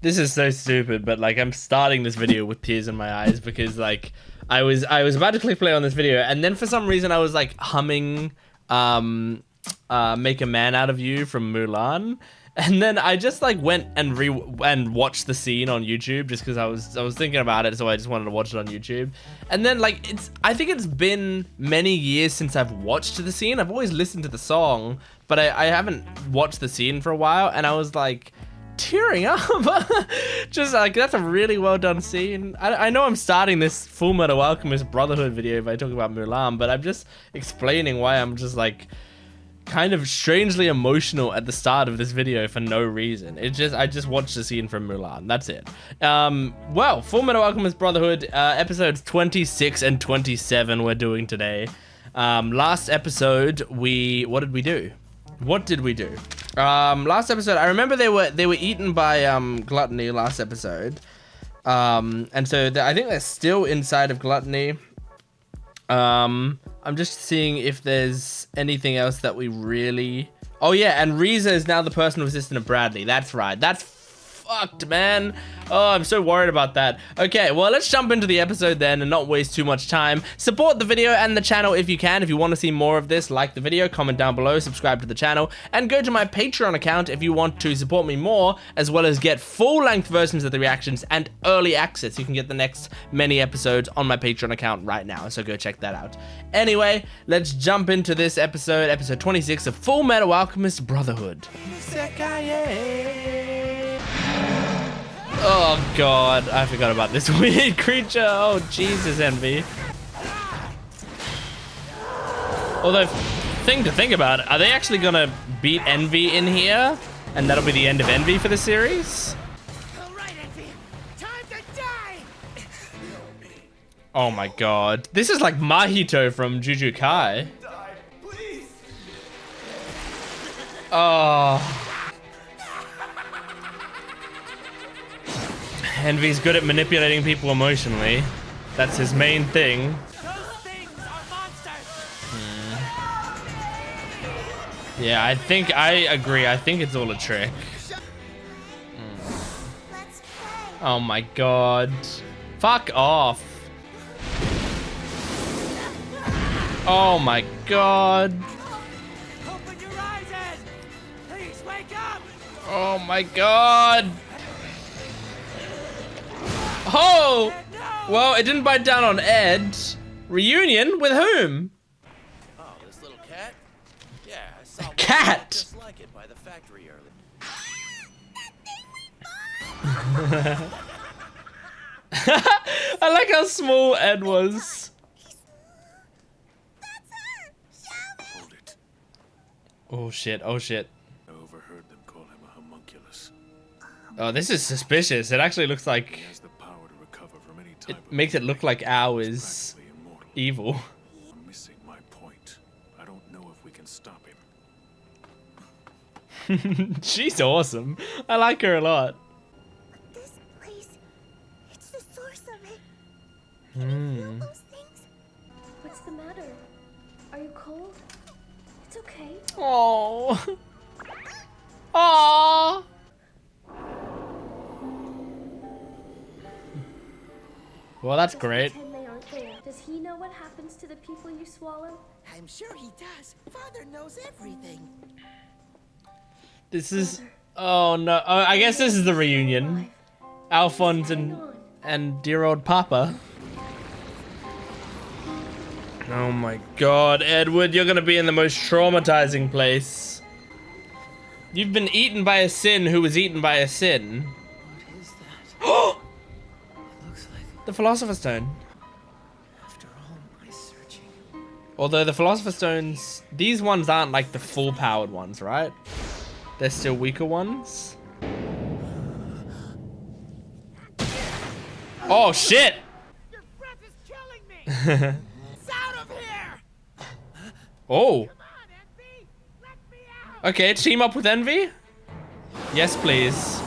This is so stupid, but like I'm starting this video with tears in my eyes because like I was about to click play on this video and then for some reason I was like humming Make a Man Out of You from Mulan. And then I just like went and watched the scene on YouTube just because I was thinking about it, so I just wanted to watch it on YouTube. And then like I think it's been many years since I've watched the scene. I've always listened to the song, but I haven't watched the scene for a while, and I was like tearing up. Just like, that's a really well done scene. I know I'm starting this Fullmetal Alchemist Brotherhood video by talking about Mulan, but I'm just explaining why I'm just like kind of strangely emotional at the start of this video for no reason. I just watched the scene from Mulan. That's it. Well, Fullmetal Alchemist Brotherhood, episodes 26 and 27 we're doing today. Last episode, what did we do? Last episode, I remember they were eaten by Gluttony last episode. And so I think they're still inside of Gluttony. I'm just seeing if there's anything else that we really... Oh yeah, and Riza is now the personal assistant of Bradley. That's right. That's fucked, man. Oh, I'm so worried about that. Okay, well, let's jump into the episode then and not waste too much time. Support the video and the channel if you can. If you want to see more of this, like the video, comment down below, subscribe to the channel, and go to my Patreon account if you want to support me more, as well as get full-length versions of the reactions and early access. You can get the next many episodes on my Patreon account right now, so go check that out. Anyway, let's jump into this episode, episode 26 of Fullmetal Alchemist Brotherhood. Oh god, I forgot about this weird creature. Oh Jesus, Envy. Although, thing to think about, are they actually gonna beat Envy in here? And that'll be the end of Envy for the series? Alright, Envy. Time to die! Oh my god. This is like Mahito from Jujutsu Kai. Die, please! Oh. Envy's good at manipulating people emotionally. That's his main thing. Those things are monsters! Yeah, I agree. I think it's all a trick. Oh my god. Fuck off. Oh my god. Open your eyes, Ed! Please wake up! Oh my god. Oh! Well, it didn't bite down on Ed. Reunion? With whom? Oh, this little cat? Yeah, I saw one Cat? just like it by the factory earlier. I like how small Ed was. Hold it. Oh shit, oh shit. I overheard them call him a homunculus. Oh, this is suspicious. It actually looks like... He has the power to recover from any type It of makes it look like Ao is practically immortal. evil. I'm missing my point. I don't know if we can stop him. She's awesome. I like her a lot. This place, it's the source of it. Hmm. Those things. What's the matter? Are you cold? It's okay. Oh. Oh. Well, that's Just great. pretend they aren't there. Does he know what happens to the people you swallow? I'm sure he does. Father knows everything. This is... Oh no. Oh, I guess this is the reunion. Alphonse and dear old Papa. Oh my god, Edward, you're gonna be in the most traumatizing place. You've been eaten by a sin who was eaten by a sin. What is that? Oh! It looks like, The Philosopher's Stone. after all my searching... Although the Philosopher's Stones, these ones aren't like the full powered ones, right? They're still weaker ones. Oh shit! Your breath is killing me! It's out of here! Oh. Come on, Envy! Let me out! Okay, team up with Envy? Yes, please.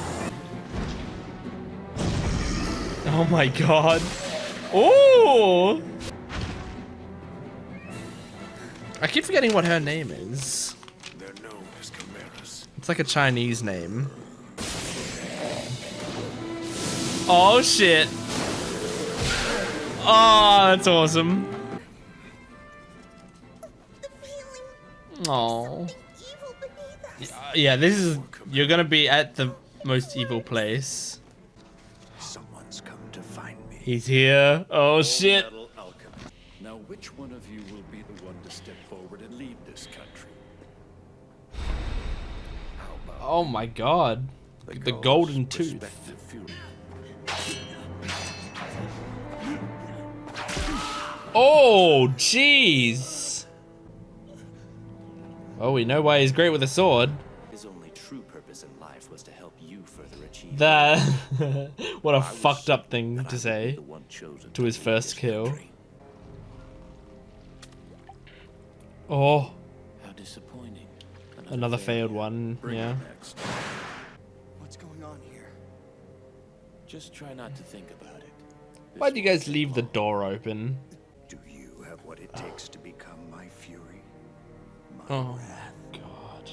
Oh my god. Oh! I keep forgetting what her name is. They're known as chimeras. It's like a Chinese name. Oh shit. Oh, that's awesome. Oh. Yeah, this is, you're gonna be at the most evil place. Someone's come to find me. He's here. Oh shit. Fullmetal Alchemist. Now, which one of you will be the one to step forward and lead this country? How about Oh my god. The golden tooth. respected fury? Oh, jeez. Oh, we know why he's great with a sword. His only true purpose in life was to help you further achieve. That. What a I was fucked up certain thing that to I would be say the one chosen to his lead first this kill. country. Oh, How disappointing. another failed one. Bring Yeah. it next. What's going on here? Just try not to think about it. Why'd you guys leave the door open? Do you have what it takes to become my fury? My Oh wrath? god.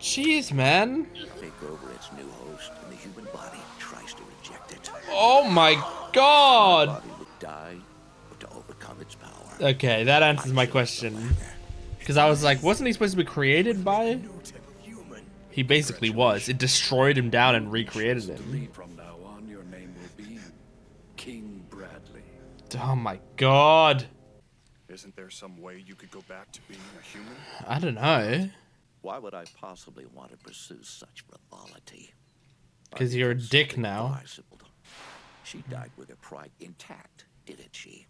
Jeez, man. Take over its new host, and the human body tries to reject it. Oh my The god. body would die, but to overcome its power. Okay, that answers my question. Because I was like, wasn't he supposed to be created by? New type of human. He basically was. It destroyed him down and recreated him. From now on, your name will be King Bradley. Oh my god. Isn't there some way you could go back to being a human? I don't know. Why would I possibly want to pursue such frivolity? 'Cause you're a dick now. She died with her pride intact, didn't she?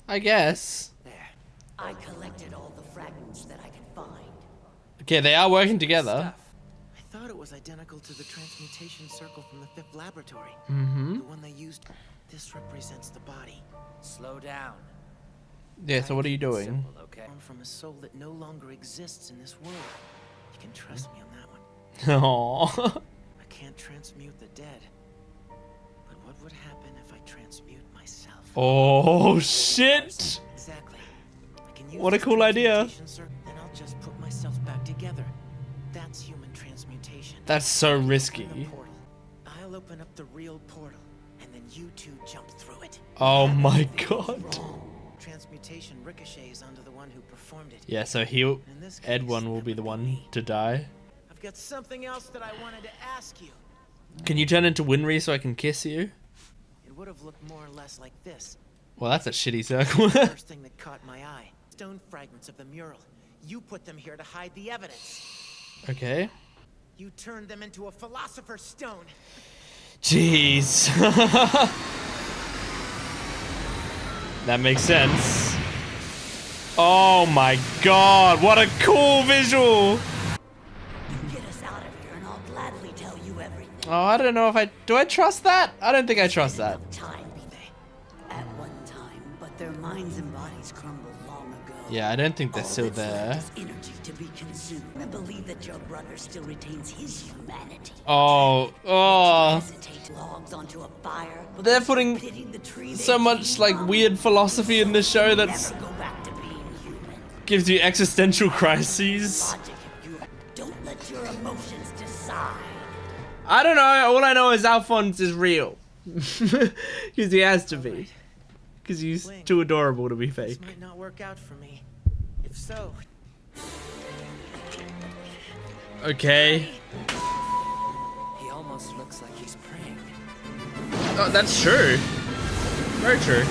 I guess. There. I collected all the fragments that I could find. Okay, they are working together. I thought it was identical to the transmutation circle from the fifth laboratory. Mm-hmm. The one they used. This represents the body. Slow down. Yeah, so what are you doing? Simple, okay? Born from a soul that no longer exists in this world. You can trust me on that one. Aww. I can't transmute the dead. But what would happen if I transmute myself? Oh, shit. Exactly. I can use What a this cool idea. transmutation then I'll just put myself back together. That's human transmutation. That's so Open risky. the portal. I'll open up the real portal, and then you two jump through it. Oh my god. Transmutation ricochets onto the one who performed it. Yeah, so In this Ed case, one will that be the would one me. to die. I've got something else that I wanted to ask you. Can you turn into Winry so I can kiss you? It would have looked more or less like this. Well, that's a shitty circle. First thing that caught my eye. Stone fragments of the mural. You put them here to hide the evidence. Okay. You turned them into a philosopher's stone. Jeez. That makes sense. Oh my god, what a cool visual! Get us out of here and I'll gladly tell you everything. Oh, I don't know if do I trust that? I don't think I trust that. Time be they. At one time, but their minds and bodies crumbled long ago. Yeah, I don't think they're All still that's left there. is energy to be consumed. And believe that your brother still retains his humanity. Oh, oh. Hesitate logs onto a fire. They're putting Pity the tree they so much came like from. weird philosophy in this show that's Never go back to being human. gives you existential crises. Logic if you don't let your emotions decide. I don't know, all I know is Alphonse is real. Because he has to be. Because he's too adorable to be fake. This might not work out for me. If so, Okay. He almost looks like he's praying. Oh, that's true. Very true.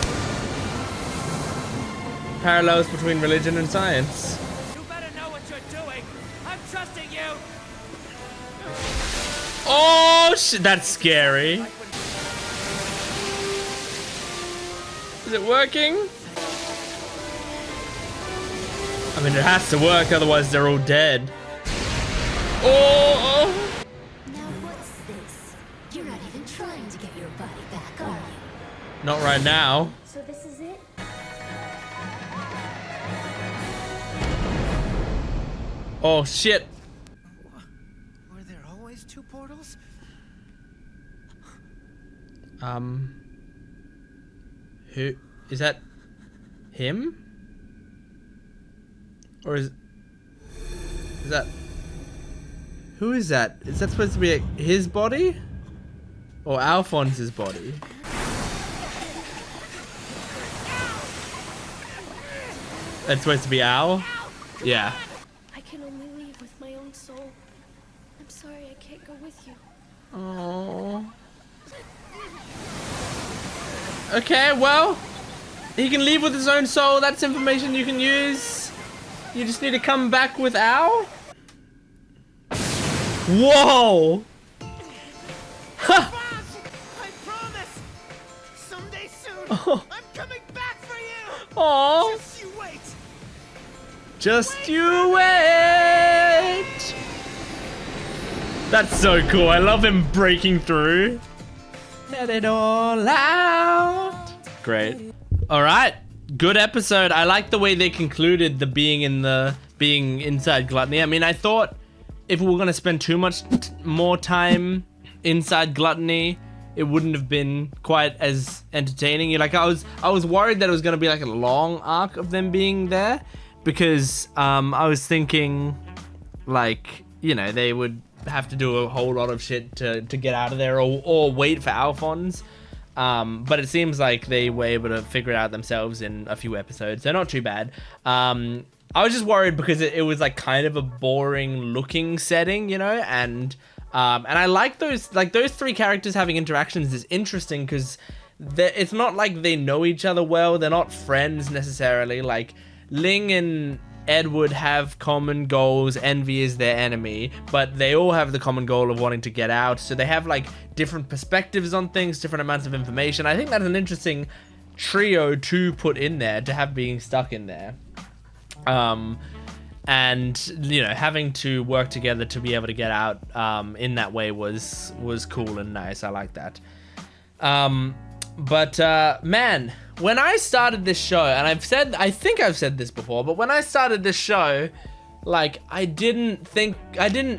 Parallels between religion and science. You better know what you're doing. I'm trusting you. Oh shit, that's scary. Is it working? I mean, it has to work, otherwise they're all dead. Oh! Now what's this? You're not even trying to get your body back, are you? Not right now. So this is it? Oh shit. were there always two portals? Who is that? Him? Or is that? Who is that? Is that supposed to be his body? Or Alphonse's body? That's supposed to be Al? Yeah. I can only leave with my own soul. I'm sorry I can't go with you. Oh. Okay, well, he can leave with his own soul. That's information you can use. You just need to come back with Al. Whoa! Ha! I promise. Someday soon, Oh. I'm coming back for you. Oh. Just you wait. Just you wait. That's so cool. I love him breaking through. Let it all out. Great. All right. Good episode. I like the way they concluded the being inside Gluttony. I mean, I thought if we were going to spend too much more time inside Gluttony, it wouldn't have been quite as entertaining. Like I was worried that it was going to be like a long arc of them being there, because I was thinking like, you know, they would have to do a whole lot of shit to get out of there, or wait for Alphonse. But it seems like they were able to figure it out themselves in a few episodes. They're not too bad. I was just worried because it was like kind of a boring looking setting, you know, and I like those three characters having interactions is interesting because it's not like they know each other well. They're not friends necessarily. Like Ling and Edward have common goals. Envy is their enemy, but they all have the common goal of wanting to get out. So they have like different perspectives on things, different amounts of information. I think that's an interesting trio to put in there, to have being stuck in there. And you know, having to work together to be able to get out in that way was cool and nice. I like that. But man, when I started this show, and I think I've said this before, but when I started this show, like I didn't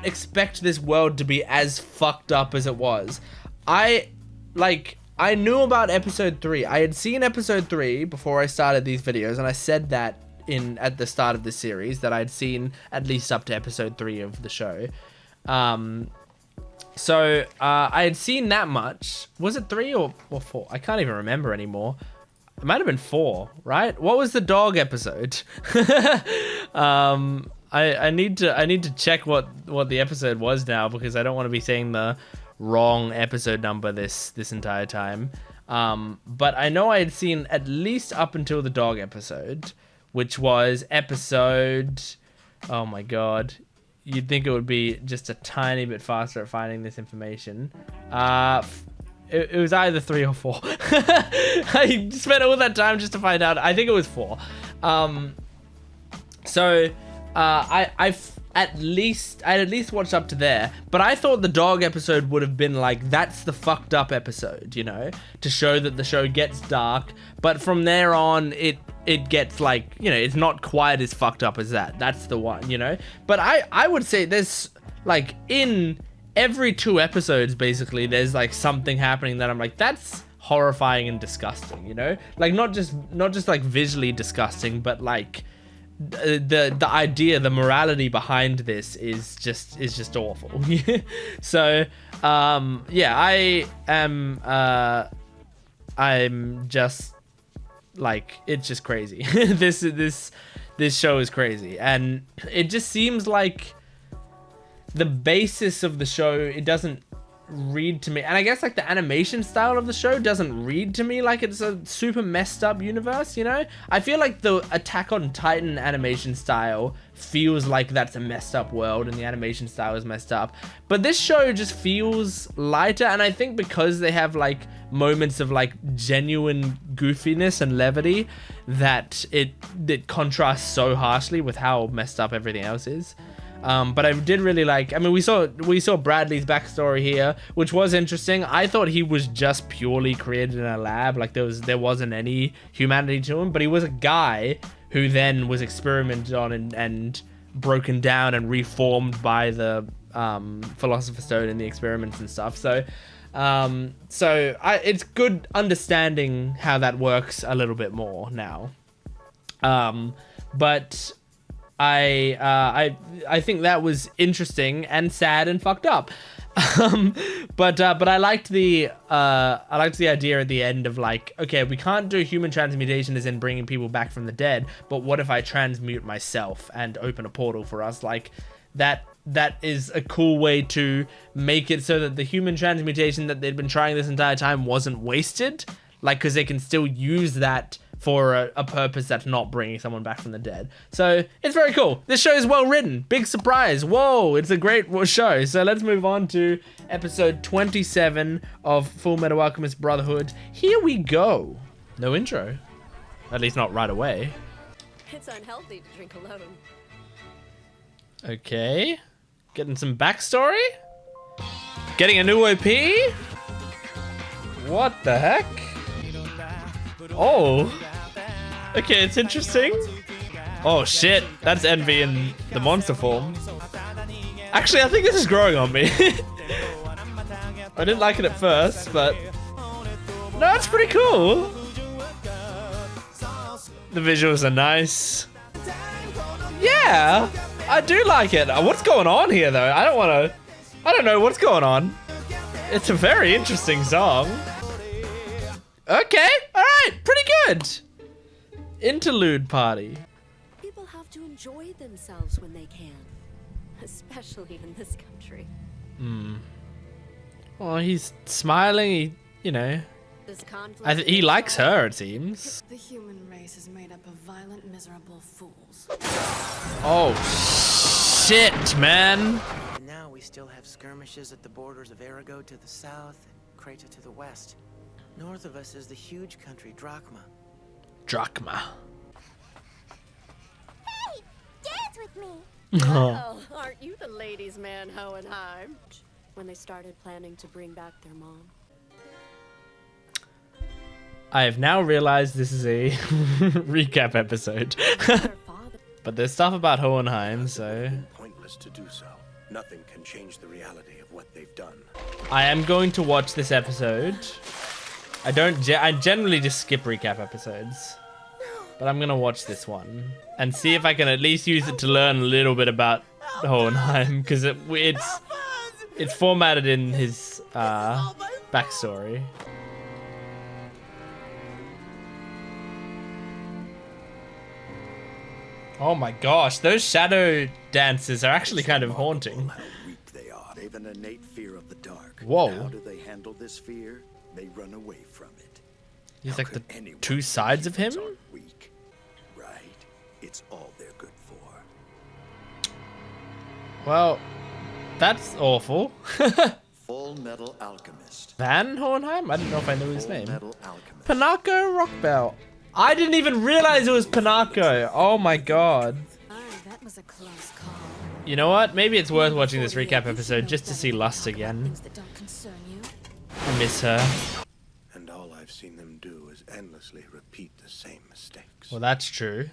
expect this world to be as fucked up as it was. I knew about episode 3. I had seen episode 3 before I started these videos, and I said that at the start of the series that I'd seen at least up to episode 3 of the show. So I had seen that much. Was it 3 or 4? I can't even remember anymore. It might have been 4, right? What was the dog episode? I need to check what the episode was now, because I don't want to be saying the wrong episode number this entire time. But I know I had seen at least up until the dog episode, which was episode, oh my god, you'd think it would be just a tiny bit faster at finding this information. It was either 3 or 4. I spent all that time just to find out. I think it was 4. So I've at least watched up to there, but I thought the dog episode would have been like, that's the fucked up episode, you know, to show that the show gets dark. But from there on, it gets like, you know, it's not quite as fucked up as that. That's the one, you know. But I would say there's like, in every 2 episodes basically, there's like something happening that I'm like, that's horrifying and disgusting, you know. Like not just like visually disgusting, but like the idea, the morality behind this is just awful. So yeah, I'm just like, it's just crazy. this show is crazy, and it just seems like the basis of the show, it doesn't read to me, and I guess like the animation style of the show doesn't read to me like it's a super messed up universe, you know. I feel like the Attack on Titan animation style feels like that's a messed up world, and the animation style is messed up, but this show just feels lighter. And I think because they have like moments of like genuine goofiness and levity, that it contrasts so harshly with how messed up everything else is. But I did really like, I mean, we saw Bradley's backstory here, which was interesting. I thought he was just purely created in a lab, like there wasn't any humanity to him, but he was a guy who then was experimented on and broken down and reformed by the Philosopher's Stone and the experiments and stuff. So it's good understanding how that works a little bit more now. But I think that was interesting and sad and fucked up. But I liked the idea at the end of like, okay, we can't do human transmutation as in bringing people back from the dead, but what if I transmute myself and open a portal for us? Like that is a cool way to make it so that the human transmutation that they'd been trying this entire time wasn't wasted, like, because they can still use that for a purpose that's not bringing someone back from the dead. So it's very cool. This show is well written. Big surprise. Whoa, it's a great show. So let's move on to episode 27 of Fullmetal Alchemist Brotherhood. Here we go. No intro. At least not right away. It's unhealthy to drink alone. Okay. Getting some backstory. Getting a new OP. What the heck? Oh. Okay, it's interesting. Oh shit, that's Envy in the monster form. Actually, I think this is growing on me. I didn't like it at first, but no, it's pretty cool. The visuals are nice. Yeah, I do like it. What's going on here though? I don't know what's going on. It's a very interesting song. Okay, alright, pretty good. Interlude party. People have to enjoy themselves when they can, especially in this country. Well, he's smiling, you know. This conflict He likes her, it seems. The human race is made up of violent, miserable fools. Oh, shit, man. And now we still have skirmishes at the borders of Arago to the south and Creta to the west. North of us is the huge country Drachma. Drachma. Hey, dance with me. Oh, aren't you the ladies' man, Hoenheim? When they started planning to bring back their mom. I have now realized this is a recap episode. Their father. But there's stuff about Hohenheim, so Pointless to do so. Nothing can change the reality of what they've done. I am going to watch this episode. I generally just skip recap episodes. But I'm gonna watch this one and see if I can at least use it to learn a little bit about Hohenheim, because it's formatted in his backstory. Oh my gosh, those shadow dances are actually kind of haunting. How weak they are. They've an innate fear of the dark. Whoa. And how do they handle this fear? They run away from it. He's How like the could anyone two sides of him? humans aren't weak, right? It's all they're good for. Well, that's awful. Fullmetal Alchemist. Van Hohenheim? I didn't know if I knew his name. Fullmetal Alchemist. Panako Rockbell. I didn't even realize it was Panako. Oh my god. Oh, that was a close call. You know what? Maybe it's worth watching this recap episode just to see Lust again. Things that don't concern you. I miss her. And all I've seen them do is endlessly repeat the same mistakes. Well, that's true.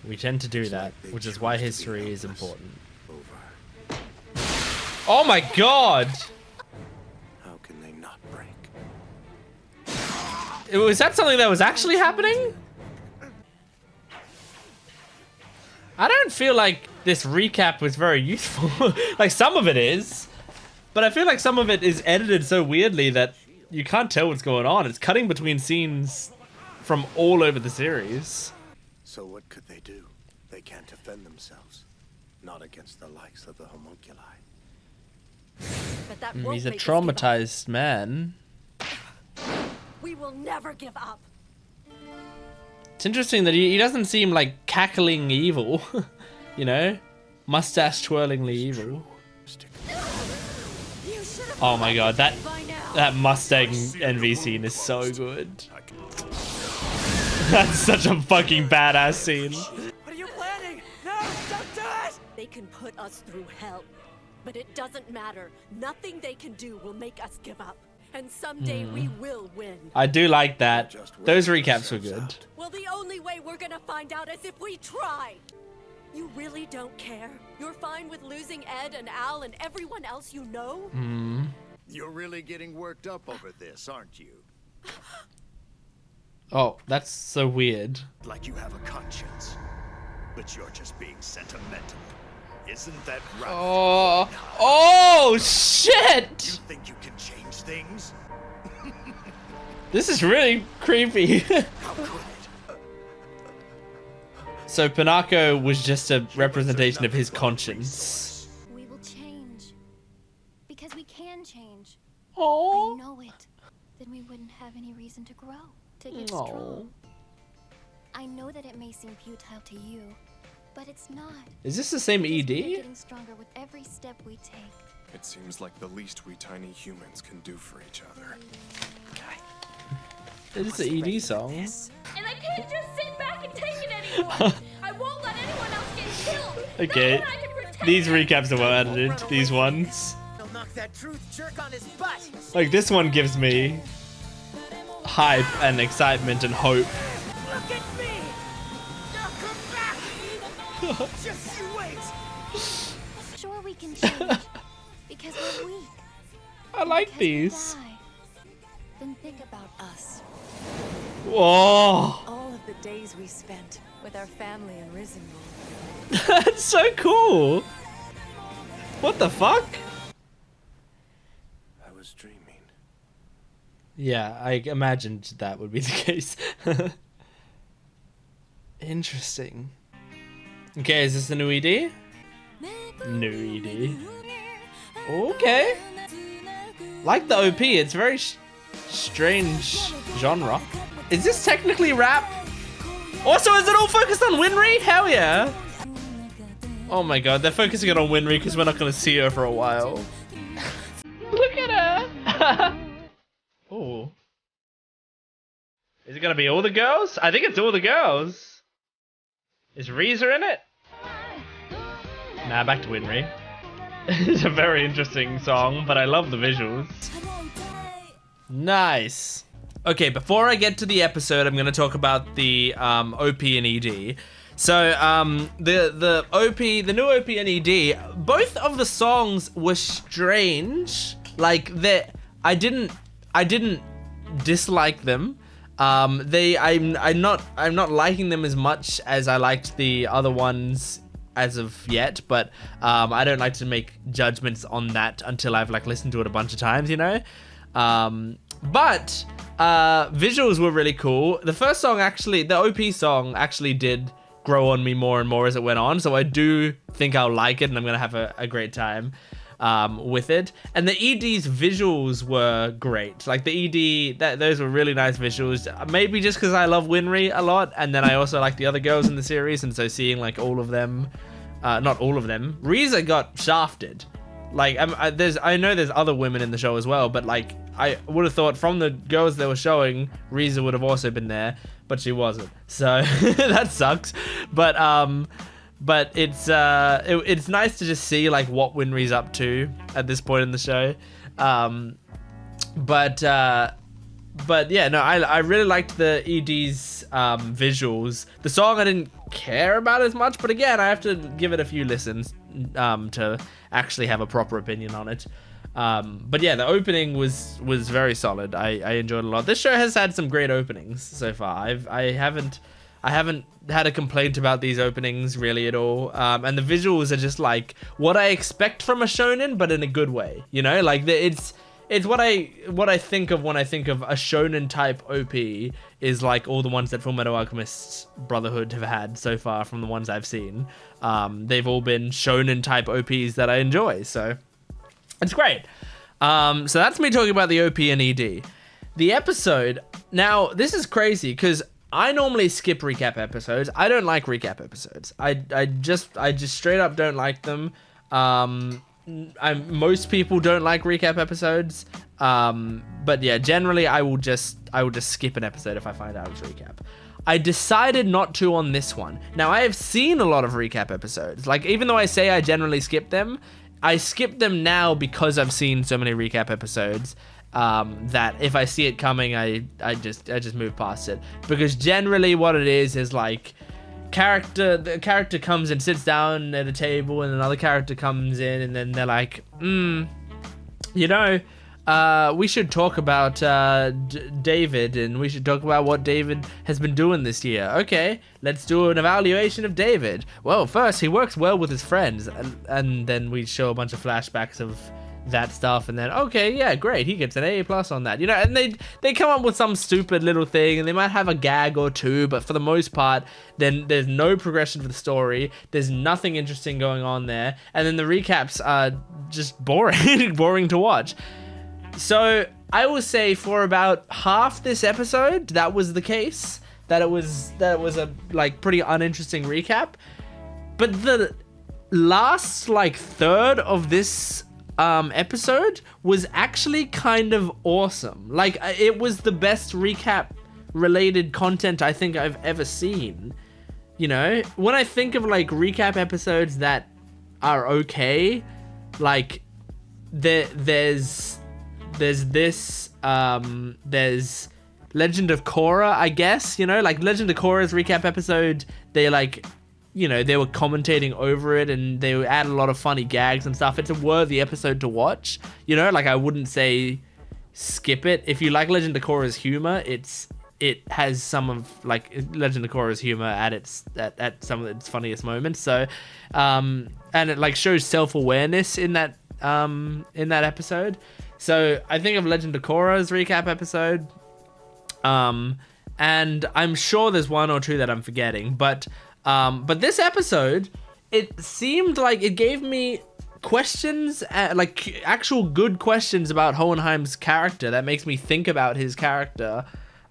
We tend to do that, which is why history is important. Over. Oh my god! How can they not break? Was that something that was actually happening? I don't feel like this recap was very useful. Like, some of it is. But I feel like some of it is edited so weirdly that you can't tell what's going on. It's cutting between scenes from all over the series. So what could they do? They can't defend themselves. Not against the likes of the homunculi. But that won't He's a make us give up. traumatized man. We will never give up. It's interesting that he doesn't seem like cackling evil. You know? Mustache twirlingly evil. Oh my god, that Mustang NV scene is so good. That's such a fucking badass scene. What are you planning? No, don't do it! They can put us through hell, but it doesn't matter. Nothing they can do will make us give up. And someday we will win. I do like that. Those recaps were good. Well, the only way we're gonna find out is if we try. You really don't care? You're fine with losing Ed and Al and everyone else you know? You're really getting worked up over this, aren't you? Oh, that's so weird. Like you have a conscience. but you're just being sentimental. Isn't that right? Oh, oh shit! You think you can change things? This is really creepy. How could it? So Pinocchio was just a representation of his conscience. We will change. Because we can change. Oh. I know it. Then we wouldn't have any reason to grow, to get strong. I know that it may seem futile to you, but it's not. Is this the same Because ED? we're getting stronger with every step we take. It seems like the least we tiny humans can do for each other. It's the ED song. And I can't just sit back and take it anymore. I won't let anyone else get killed. Okay, these recaps are well edited. These ones, He'll knock that truth jerk on his butt. like this one, gives me hype and excitement and hope. Look at me! Now come back! Just you wait! Sure we can change. Because we're weak. I like Because we these. die. Then think about us. Whoa, All of the days we spent with our family in Risenwold. that's so cool. What the fuck? I was dreaming. Yeah, I imagined that would be the case. Interesting. Okay, is this the new ED? New ED. Okay. Like the OP, it's very strange genre. Is this technically rap? Also, is it all focused on Winry? Hell yeah. Oh my god, they're focusing it on Winry because we're not going to see her for a while. Look at her. Oh. Is it going to be all the girls? I think it's all the girls. Is Reza in it? Nah, back to Winry. It's a very interesting song, but I love the visuals. Nice. Okay, before I get to the episode, I'm going to talk about the OP and ED. So, the OP, the new OP and ED, both of the songs were strange. Like, I didn't dislike them. I'm not liking them as much as I liked the other ones as of yet, but I don't like to make judgments on that until I've like listened to it a bunch of times, you know. But visuals were really cool. The first song, actually, the OP song actually did grow on me more and more as it went on, so I do think I'll like it and I'm gonna have a great time with it. And the ED's visuals were great. Like the ED, those were really nice visuals. Maybe just because I love Winry a lot, and then I also like the other girls in the series, and so seeing like all of them, not all of them, Reza got shafted. Like I know there's other women in the show as well, but like I would have thought from the girls they were showing, Reza would have also been there, but she wasn't. So that sucks. But it's nice to just see like what Winry's up to at this point in the show. But yeah, no, I really liked the ED's visuals. The song I didn't care about as much, but again, I have to give it a few listens to actually have a proper opinion on it. But yeah, the opening was very solid. I enjoyed it a lot. This show has had some great openings so far. I haven't had a complaint about these openings really at all. And the visuals are just like what I expect from a shonen, but in a good way. You know, like it's what I think of when I think of a shonen type OP is like all the ones that Fullmetal Alchemist Brotherhood have had so far from the ones I've seen. They've all been shonen type OPs that I enjoy, so it's great. So that's me talking about the OP and ED. The episode, now this is crazy because I normally skip recap episodes. I don't like recap episodes. I just straight up don't like them. Most people don't like recap episodes. But yeah, generally I will just skip an episode if I find out it's recap. I decided not to on this one. Now I have seen a lot of recap episodes. Like even though I say I generally skip them, I skip them now because I've seen so many recap episodes. That if I see it coming, I just move past it, because generally what it is like the character comes and sits down at a table and another character comes in and then they're like, you know, we should talk about David, and we should talk about what David has been doing this year. Okay, let's do an evaluation of David. Well, first, he works well with his friends, and then we show a bunch of flashbacks of that stuff, and then, okay, yeah, great, he gets an A+ on that, you know, and they come up with some stupid little thing, and they might have a gag or two, but for the most part, then there's no progression for the story, there's nothing interesting going on there, and then the recaps are just boring, boring to watch. So I will say for about half this episode, that was the case, that it was a like pretty uninteresting recap, but the last like third of this episode was actually kind of awesome. Like, it was the best recap related content I think I've ever seen. You know, when I think of like recap episodes that are okay, like there's this there's Legend of Korra, I guess, you know, like Legend of Korra's recap episode, they like, you know, they were commentating over it and they would add a lot of funny gags and stuff. It's a worthy episode to watch, you know, like I wouldn't say skip it. If you like Legend of Korra's humor, it has some of like Legend of Korra's humor at some of its funniest moments. So, and it like shows self-awareness in that episode. So I think of Legend of Korra's recap episode, and I'm sure there's one or two that I'm forgetting, but this episode, it seemed like it gave me questions, like actual good questions about Hohenheim's character that makes me think about his character,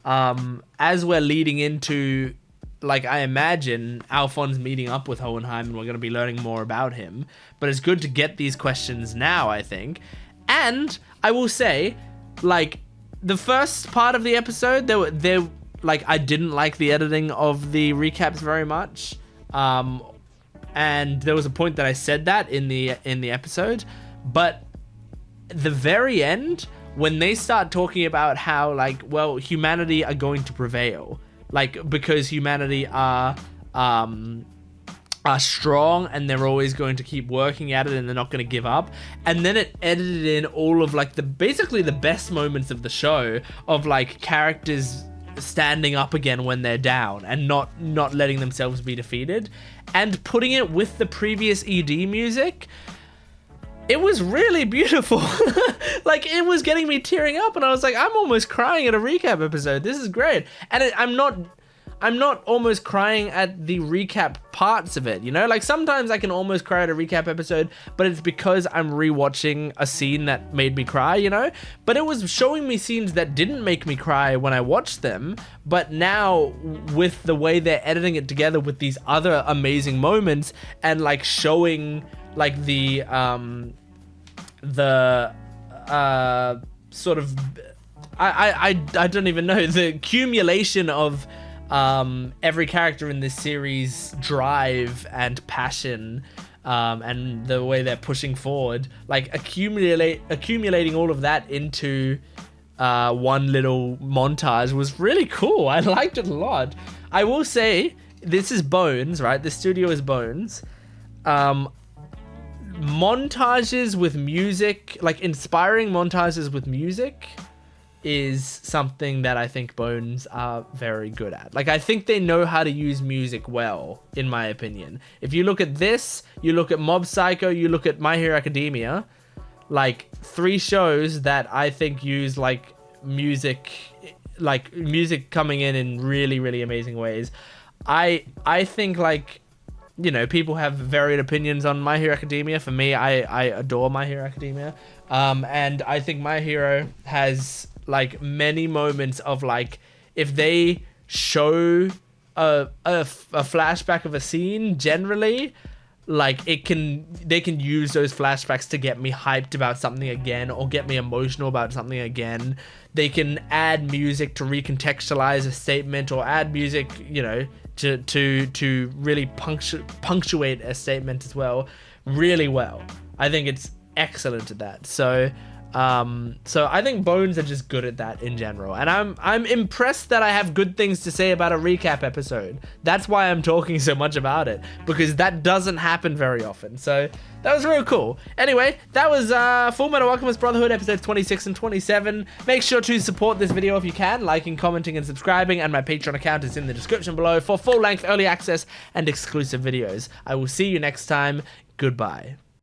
as we're leading into, like, I imagine Alphonse meeting up with Hohenheim and we're going to be learning more about him. But it's good to get these questions now, I think. And I will say, like, the first part of the episode, there like, I didn't like the editing of the recaps very much, and there was a point that I said that in the episode, but the very end, when they start talking about how, like, well, humanity are going to prevail, like, because humanity are strong and they're always going to keep working at it and they're not going to give up, and then it edited in all of, like, basically the best moments of the show of, like, characters standing up again when they're down and not letting themselves be defeated, and putting it with the previous ED music. It was really beautiful. Like, it was getting me tearing up, and I was like, I'm almost crying at a recap episode. This is great. And I'm not almost crying at the recap parts of it, you know? Like, sometimes I can almost cry at a recap episode, but it's because I'm rewatching a scene that made me cry, you know? But it was showing me scenes that didn't make me cry when I watched them, but now with the way they're editing it together with these other amazing moments and, like, showing, like, the sort of, I don't even know, the accumulation of every character in this series' drive and passion, and the way they're pushing forward, like accumulating all of that into one little montage was really cool. I liked it a lot. I will say, this is Bones, right? The studio is Bones. Montages with music, like inspiring montages with music, is something that I think Bones are very good at. Like, I think they know how to use music well, in my opinion. If you look at this, you look at Mob Psycho, you look at My Hero Academia, like, 3 shows that I think use, like, music coming in really, really amazing ways. I think, like, you know, people have varied opinions on My Hero Academia. For me, I adore My Hero Academia. And I think My Hero has, like, many moments of, like, if they show a flashback of a scene, generally, like, they can use those flashbacks to get me hyped about something again, or get me emotional about something again. They can add music to recontextualize a statement, or add music, you know, to really punctuate a statement as well, really well. I think it's excellent at that. So So I think Bones are just good at that in general, and I'm impressed that I have good things to say about a recap episode. That's why I'm talking so much about it, because that doesn't happen very often. So that was real cool. Anyway, that was Fullmetal Alchemist Brotherhood episodes 26 and 27. Make sure to support this video if you can, liking, commenting, and subscribing, and my Patreon account is in the description below for full-length early access and exclusive videos. I will see you next time. Goodbye.